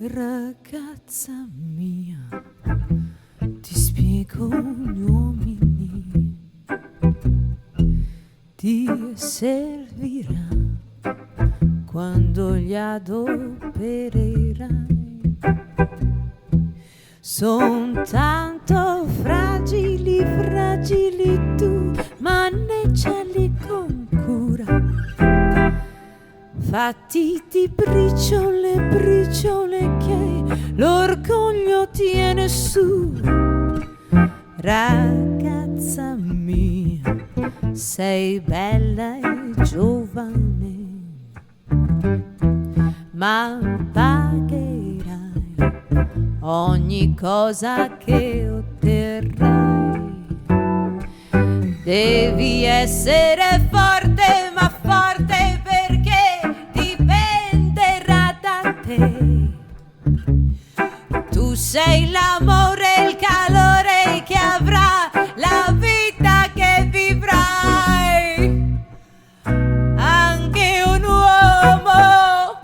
Ragazza mia, ti spiego gli uomini, ti servirà quando li adopererai. Son tanto fragili, fragili tu, maneggiali con cura. Fatti di briciole, briciole che l'orgoglio tiene su. Ragazza mia, sei bella e giovane, ma pagherai ogni cosa che otterrai. Devi essere forte, ma forte perché dipenderà da te. Tu sei l'amore e il calore che avrà la vita che vivrai. Anche un uomo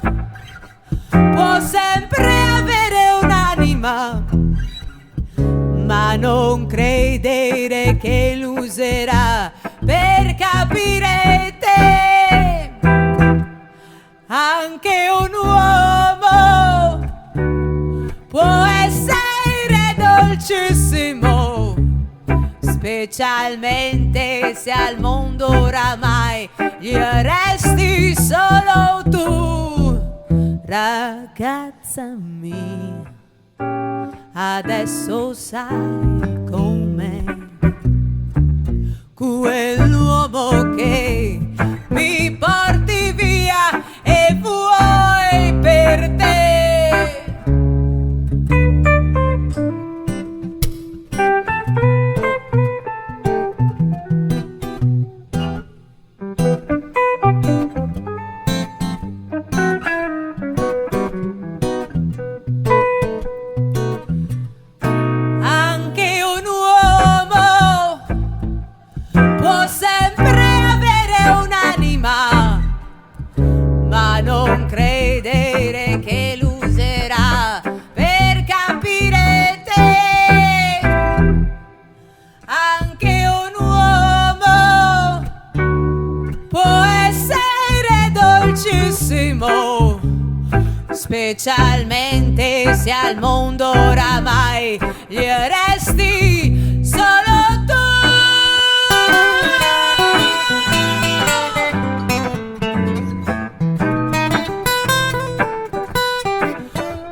può sempre avere un'anima, ma non credere che l'userà per capire te. Anche un uomo può essere dolcissimo, specialmente se al mondo oramai gli resti solo tu. Ragazza mia, adesso sai com'è quell'uomo che mi porti via e vuoi per te. Ma non credere che l'userà per capire te. Anche un uomo può essere dolcissimo, specialmente se al mondo oramai gli resti solo tu.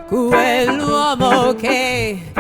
Quell'uomo che